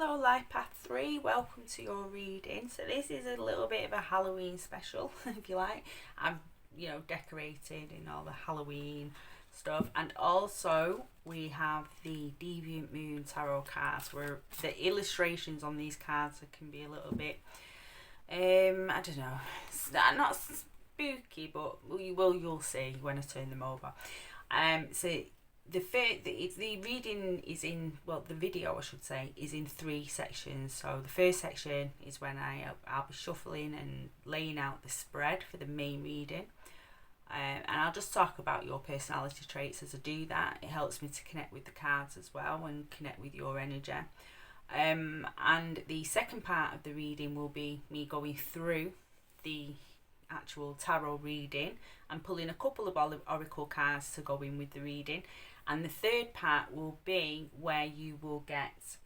Hello Life Path 3, welcome to your reading. So this is a little bit of a Halloween special, if you like. I'm, decorated in all the Halloween stuff. And also we have the Deviant Moon Tarot cards, where the illustrations on these cards can be a little bit, I don't know, not spooky, but you'll see when I turn them over. So the reading is in, the video I should say, is in 3 sections. So the first section is when I'll be shuffling and laying out the spread for the main reading, and I'll just talk about your personality traits as I do that. It helps me to connect with the cards as well and connect with your energy. And the second part of the reading will be me going through the actual tarot reading and pulling a couple of oracle cards to go in with the reading. And the third part will be where you will get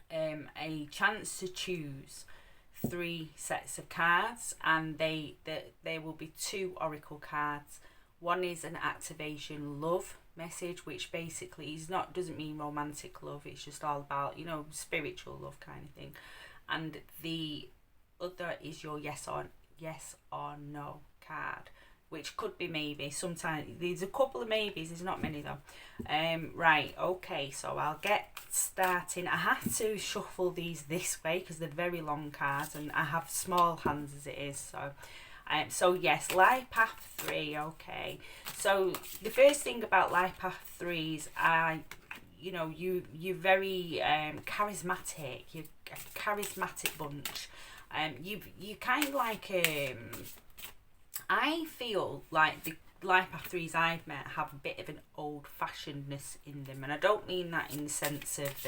a chance to choose 3 sets of cards, and there will be 2 oracle cards. One is an activation love message, which basically doesn't mean romantic love, it's just all about spiritual love kind of thing. And the other is your yes or no card, which could be maybe. Sometimes there's a couple of maybes, there's not many though. Right, okay, so I'll get starting. I have to shuffle these this way because they're very long cards and I have small hands as it is. So yes, Life Path 3, okay. So the first thing about Life Path 3s, you're very charismatic. You're a charismatic bunch. You kind of like I feel like the Life Path 3s I've met have a bit of an old-fashionedness in them, and I don't mean that in the sense of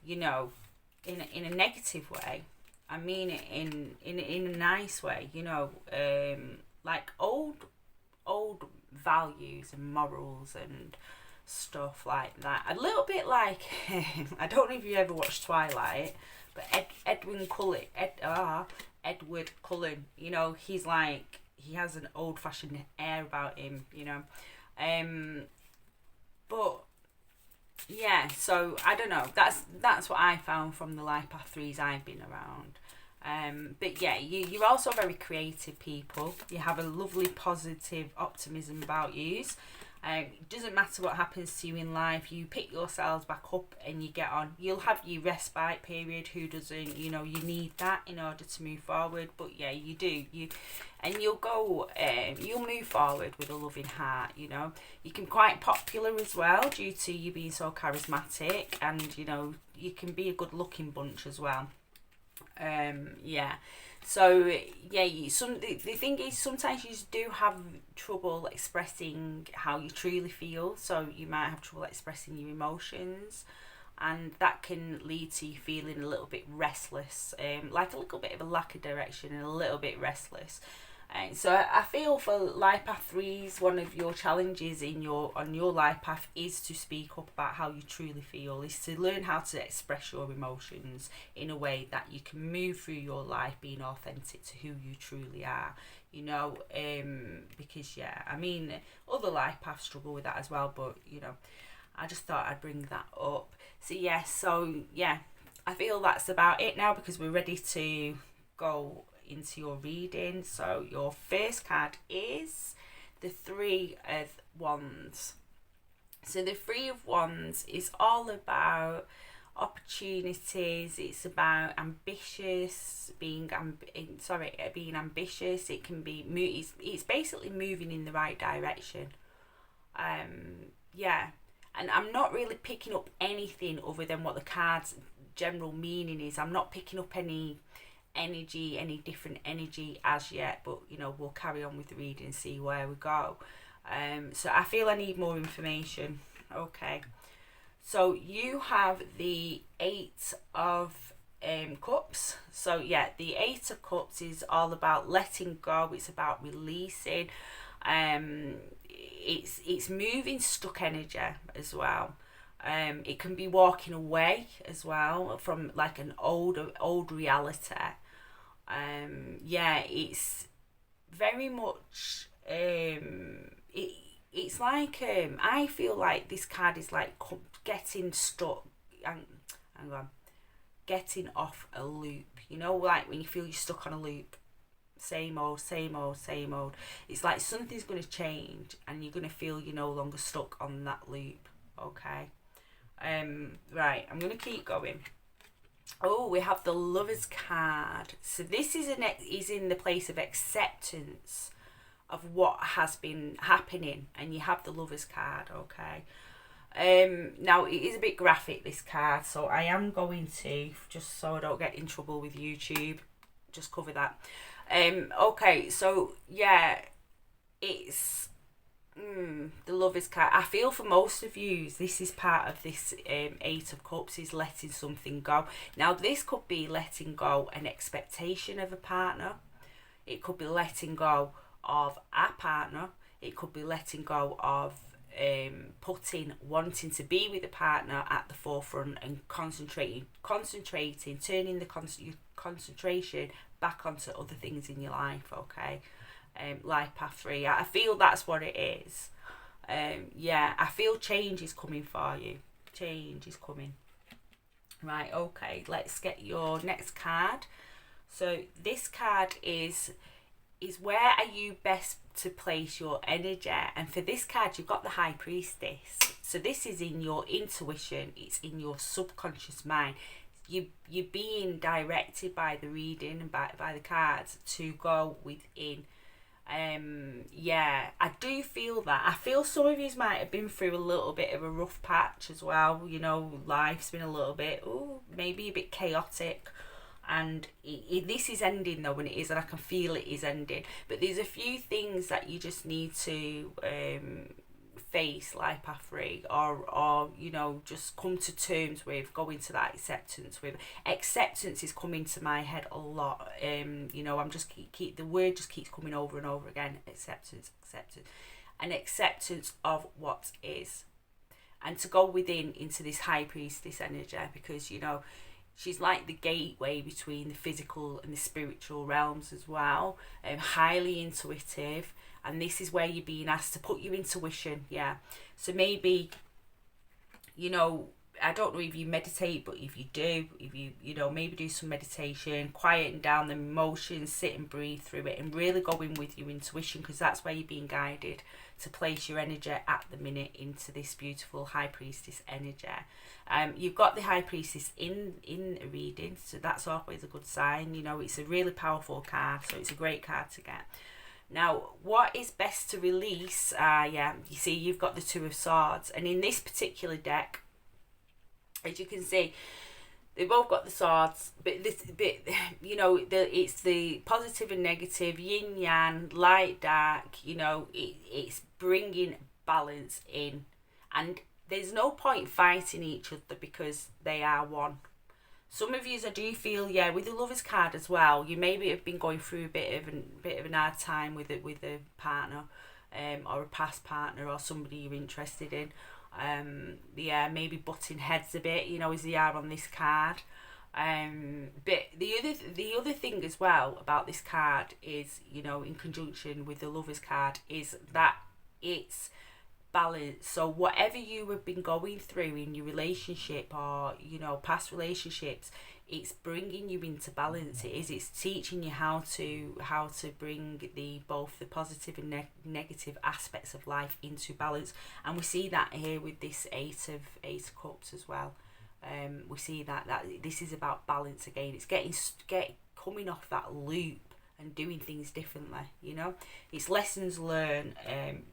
in a negative way. I mean it in a nice way, like old values and morals and stuff like that. A little bit like I don't know if you ever watched Twilight, but Edward Cullen, he's like, he has an old-fashioned air about him, but yeah, so I don't know, that's what I found from the Life Path 3s I've been around. But yeah, you're also very creative people. You have a lovely positive optimism about you. It doesn't matter what happens to you in life, you pick yourselves back up and you get on. You'll have your respite period, who doesn't? You need that in order to move forward. But yeah, you do. You'll move forward with a loving heart. You can be quite popular as well due to you being so charismatic, and you can be a good looking bunch as well. Yeah. So yeah, the thing is, sometimes you do have trouble expressing how you truly feel. So you might have trouble expressing your emotions, and that can lead to you feeling a little bit restless, like a little bit of a lack of direction and a little bit restless. And so I feel for Life Path 3s, one of your challenges on your life path is to speak up about how you truly feel, is to learn how to express your emotions in a way that you can move through your life being authentic to who you truly are. Because yeah, I mean, other life paths struggle with that as well, but I just thought I'd bring that up. So yeah, I feel that's about it now, because we're ready to go into your reading. So your first card is the 3 of Wands. So the 3 of Wands is all about opportunities. It's about being ambitious. It can be it's basically moving in the right direction. Yeah, and I'm not really picking up anything other than what the card's general meaning is. I'm not picking up any different energy as yet, but we'll carry on with the reading and see where we go. So I feel I need more information. Okay, so you have the 8 of Cups. So yeah, the 8 of Cups is all about letting go. It's about releasing. It's moving stuck energy as well. It can be walking away as well from like an old reality. Yeah, it's very much it's like I feel like this card is like getting stuck, and hang on, getting off a loop. You know, like when you feel you're stuck on a loop, same old, same old, same old. It's like something's going to change and you're going to feel you're no longer stuck on that loop. Okay. Right, I'm going to keep going. Oh, we have the Lovers card. So this is in the place of acceptance of what has been happening, and you have the Lovers card. Okay. Now it is a bit graphic, this card, so I am going to, just so I don't get in trouble with YouTube, just cover that. Okay, so yeah, it's the Lovers card. I feel for most of you, this is part of this Eight of Cups, is letting something go. Now this could be letting go an expectation of a partner. It could be letting go of a partner. It could be letting go of putting wanting to be with a partner at the forefront and concentrating, turning the your concentration back onto other things in your life. Okay. Life path 3. I feel that's what it is. Yeah, I feel change is coming for you. Change is coming. Right, okay, let's get your next card. So this card is where are you best to place your energy? And for this card, you've got the High Priestess. So this is in your intuition. It's in your subconscious mind. You're being directed by the reading and by the cards to go within. Yeah, I do feel that. I feel some of you might have been through a little bit of a rough patch as well. You know, life's been a little bit, maybe a bit chaotic. And this is ending though, when it is, and I can feel it is ending. But there's a few things that you just need to face, life path 3, or you know, just come to terms with, go into that acceptance with. Acceptance is coming to my head a lot. You know, I'm just keep the word just keeps coming over and over again. Acceptance, an acceptance of what is, and to go within into this High Priestess energy, because you know, she's like the gateway between the physical and the spiritual realms as well. Highly intuitive. And this is where you're being asked to put your intuition, yeah. So maybe, you know, I don't know if you meditate, but if you do, you know, maybe do some meditation, quieting down the emotions, sit and breathe through it, and really go in with your intuition, because that's where you're being guided to place your energy at the minute into this beautiful High Priestess energy. You've got the High Priestess in a reading, so that's always a good sign. You know, it's a really powerful card, so it's a great card to get. Now, what is best to release? Yeah, you see, you've got the Two of Swords, and in this particular deck, as you can see, they both got the swords, but you know, it's the positive and negative, yin yang, light dark. You know, it's bringing balance in, and there's no point fighting each other because they are one. Some of you, I do feel, yeah, with the Lovers card as well, you maybe have been going through a bit of an hard time with a partner, or a past partner, or somebody you're interested in. Yeah, maybe butting heads a bit, you know, as they are on this card. But the other thing as well about this card is, you know, in conjunction with the Lovers card, is that it's balance. So whatever you have been going through in your relationship, or you know, past relationships, it's bringing you into balance. It's teaching you how to bring both the positive and negative aspects of life into balance. And we see that here with this Eight of Cups as well. We see that this is about balance again. It's coming off that loop and doing things differently, you know. It's lessons learned,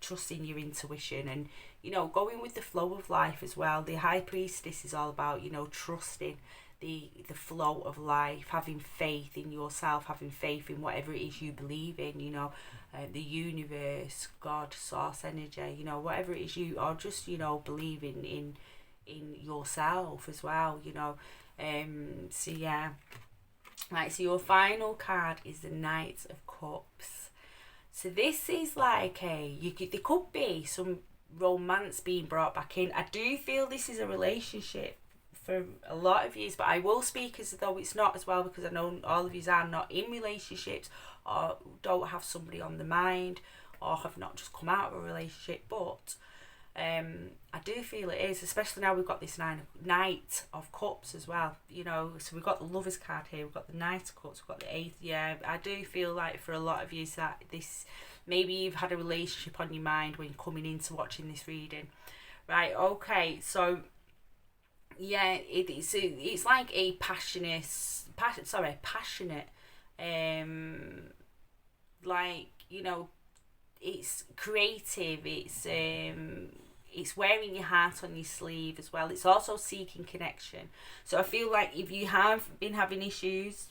trusting your intuition, and you know, going with the flow of life as well. The High Priestess is all about, you know, trusting the flow of life, having faith in yourself, having faith in whatever it is you believe in, you know, the universe, God, source energy, you know, whatever it is you, or just, you know, believing in yourself as well, you know. So yeah. Right, so your final card is the Knight of Cups. So this is like there could be some romance being brought back in. I do feel this is a relationship for a lot of you, but I will speak as though it's not as well, because I know all of you are not in relationships, or don't have somebody on the mind, or have not just come out of a relationship. But I do feel it is, especially now we've got this Knight of Cups as well, you know. So we've got the Lovers card here, we've got the Knight of Cups, we've got the Eighth. Yeah, I do feel like for a lot of you that this, maybe you've had a relationship on your mind when you're coming into watching this reading. Right, okay, so yeah, it's like a passionate, like, you know, it's creative, it's wearing your heart on your sleeve as well. It's also seeking connection. So I feel like if you have been having issues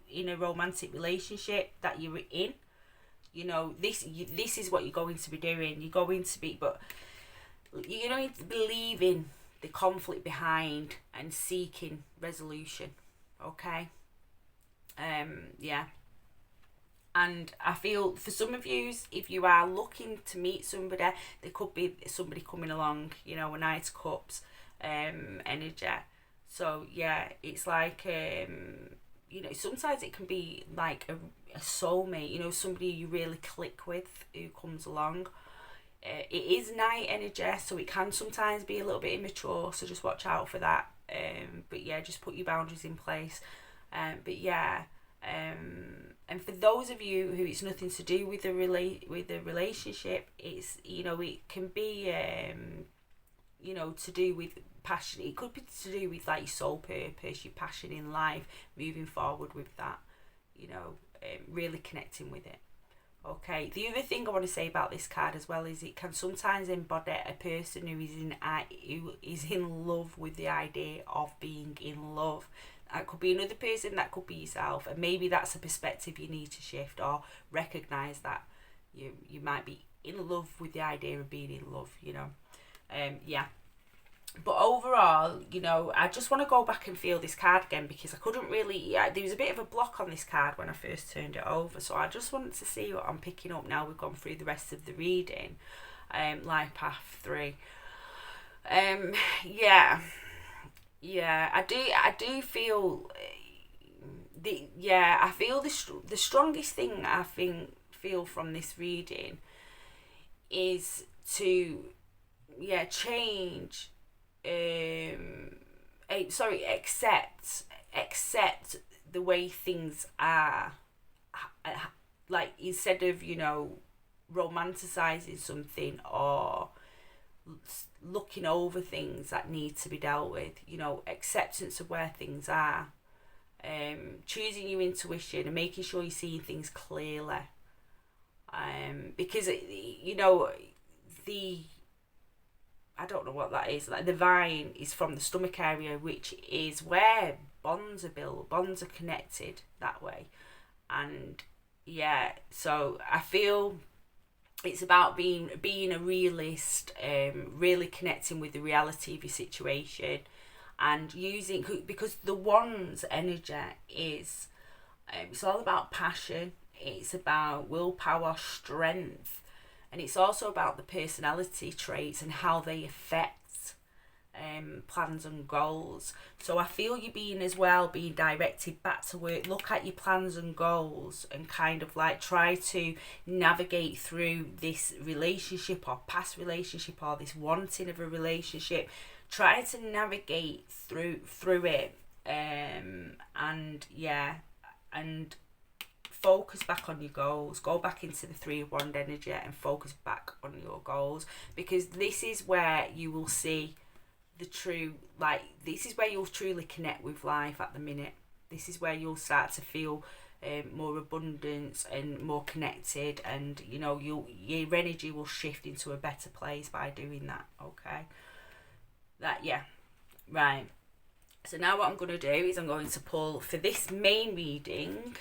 in a romantic relationship that you're in, you know, this is what you're going to be doing. You're going to be, but you're going to be leaving the conflict behind and seeking resolution. Okay. Yeah. And I feel for some of you, if you are looking to meet somebody, there could be somebody coming along, you know, a Knight of Cups energy. So yeah, it's like, you know, sometimes it can be like a soulmate, you know, somebody you really click with who comes along. It is night energy, so it can sometimes be a little bit immature, so just watch out for that. But yeah, just put your boundaries in place. But yeah, and for those of you who it's nothing to do with the relationship, it's, you know, it can be you know, to do with passion. It could be to do with like your soul purpose, your passion in life, moving forward with that, you know, really connecting with it. Okay, the other thing I want to say about this card as well is it can sometimes embody a person who is in love with the idea of being in love. That could be another person, that could be yourself, and maybe that's a perspective you need to shift, or recognise that you might be in love with the idea of being in love, you know. Yeah. But overall, you know, I just want to go back and feel this card again, because I couldn't really, there was a bit of a block on this card when I first turned it over, so I just wanted to see what I'm picking up now we've gone through the rest of the reading. Life Path 3. Yeah, I do feel I feel the strongest thing I feel from this reading is to change, accept the way things are, like, instead of, you know, romanticizing something or looking over things that need to be dealt with, you know, acceptance of where things are, choosing your intuition and making sure you're seeing things clearly, because you know, I don't know what that is, like the vine is from the stomach area, which is where bonds are built, bonds are connected that way. And yeah, so I feel it's about being a realist, really connecting with the reality of your situation, and using, because the Wands energy is, it's all about passion, it's about willpower, strength, and it's also about the personality traits and how they affect plans and goals. So I feel you being directed back to work. Look at your plans and goals and kind of like try to navigate through this relationship or past relationship or this wanting of a relationship. Try to navigate through it, and focus back on your goals. Go back into the Three of Wands energy and focus back on your goals, because this is where you will see the true, like, this is where you'll truly connect with life at the minute. This is where you'll start to feel more abundance and more connected, and you know, your energy will shift into a better place by doing that. Okay, right. So now what I'm going to do is I'm going to pull for this main reading,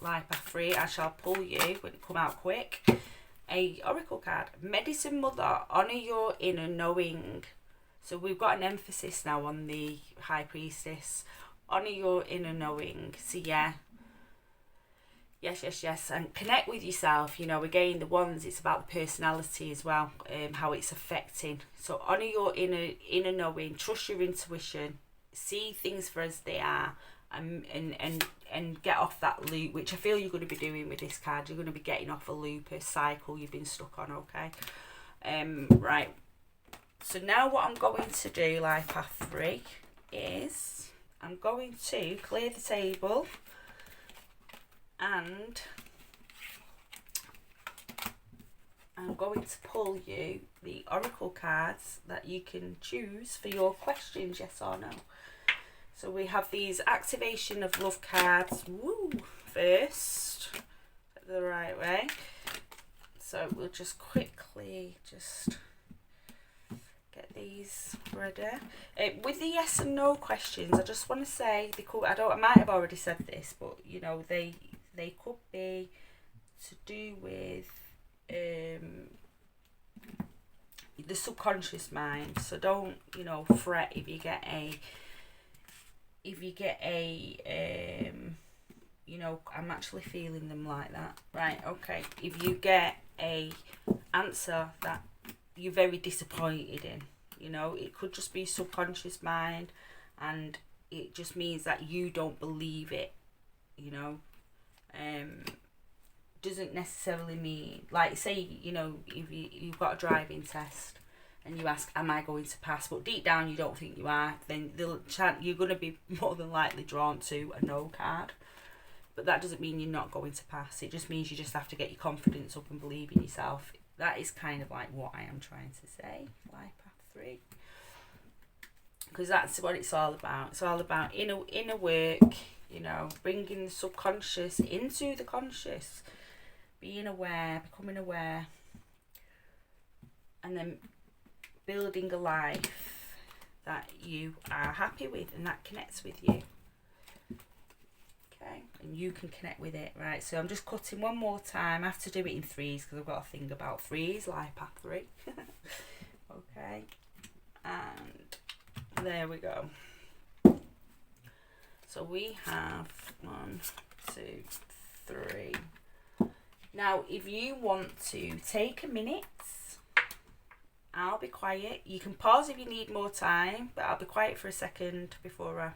Life Path 3, I shall pull you, when it come out quick, a oracle card. Medicine Mother, honour your inner knowing. So we've got an emphasis now on the High Priestess. Honour your inner knowing. So yeah. Yes. And connect with yourself. You know, again, the Wands, it's about the personality as well, how it's affecting. So honour your inner knowing. Trust your intuition. See things for as they are. And get off that loop, which I feel you're going to be doing with this card. You're going to be getting off a loop, a cycle you've been stuck on. Okay. Right. So now what I'm going to do, life path 3, is I'm going to clear the table and I'm going to pull you the oracle cards that you can choose for your questions, yes or no. So we have these activation of love cards, first, the right way. So we'll just quickly get these ready. With the yes and no questions, I just want to say I might have already said this, but you know they could be to do with the subconscious mind. So don't fret if you get a I'm actually feeling them like that. Right, okay. If you get a answer that you're very disappointed in, it could just be subconscious mind, and it just means that you don't believe it, doesn't necessarily mean, like, say, if you've got a driving test and you ask, am I going to pass, but deep down you don't think you are, then you're going to be more than likely drawn to a no card. But that doesn't mean you're not going to pass. It just means you just have to get your confidence up and believe in yourself. That is kind of like what I am trying to say, life path 3. Because that's what it's all about. It's all about inner work, bringing the subconscious into the conscious, being aware, becoming aware, and then building a life that you are happy with and that connects with you. Okay, and you can connect with it, right? So I'm just cutting one more time. I have to do it in 3s because I've got a thing about 3s, life path 3. Okay, and there we go. So we have 1, 2, 3. Now, if you want to take a minute, I'll be quiet. You can pause if you need more time, but I'll be quiet for a second before I...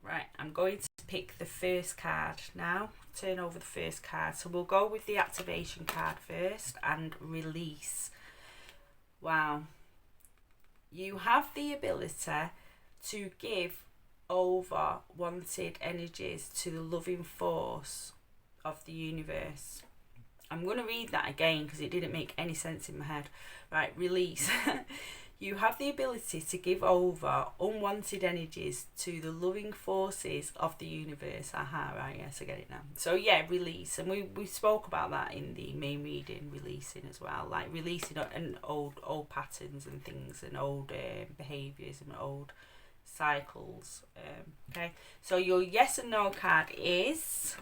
Right, I'm going to pick the first card now. Turn over the first card. So we'll go with the activation card first, and release. Wow. You have the ability to give over wanted energies to the loving force of the universe. I'm going to read that again because it didn't make any sense in my head. Right, release. You have the ability to give over unwanted energies to the loving forces of the universe. Aha, right, yes, I get it now. So yeah, release. And we spoke about that in the main reading, releasing as well. Like releasing and old patterns and things, and old behaviours and old cycles. Okay, so your yes and no card is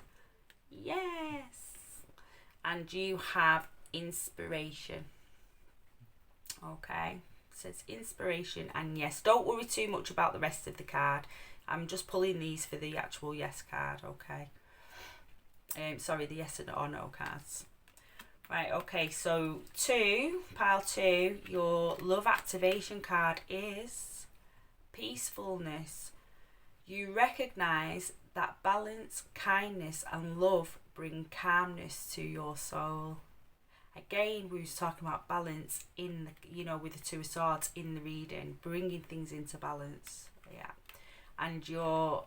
yes. And you have inspiration. Okay. Says inspiration and yes. Don't worry too much about the rest of the card. I'm just pulling these for the actual yes card, okay? Sorry, the yes and or no cards. Right, okay, so pile 2, your love activation card is peacefulness. You recognise that balance, kindness and love bring calmness to your soul. Again, we was talking about balance in the, with the 2 of Swords in the reading, bringing things into balance. Yeah. And your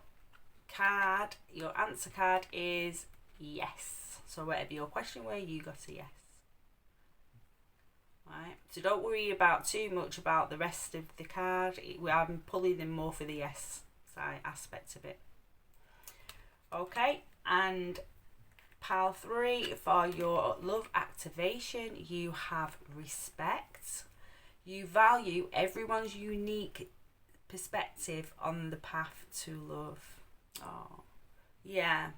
answer card is yes. So whatever your question were, you got a yes. Right. So don't worry about too much about the rest of the card. I'm pulling them more for the yes side aspect of it. Okay. And pile 3, for your love activation, you have respect. You value everyone's unique perspective on the path to love. Oh, yeah,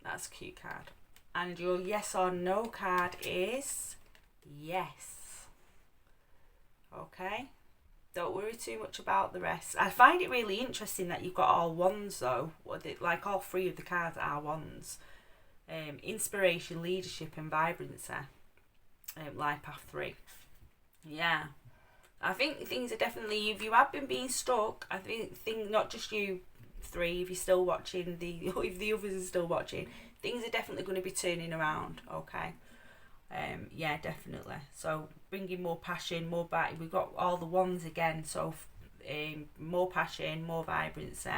that's a cute card. And your yes or no card is yes. Okay, don't worry too much about the rest. I find it really interesting that you've got all ones though. Like all 3 of the cards are ones. Inspiration, leadership and vibrancy. Life path 3. Yeah, I think things are definitely, if you have been being stuck, I think not just you 3, if you're still watching, if the others are still watching, things are definitely going to be turning around. Okay, Yeah, definitely. So bringing more passion, more back. We've got all the ones again, so more passion, more vibrancy.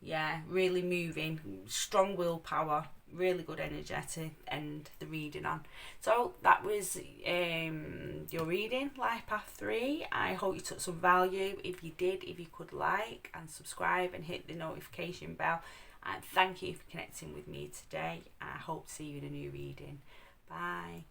Yeah, really moving, strong willpower, really good energy to end the reading on. So that was your reading, Life Path 3. I hope you took some value. If you did, if you could like and subscribe and hit the notification bell. And thank you for connecting with me today. I hope to see you in a new reading. Bye.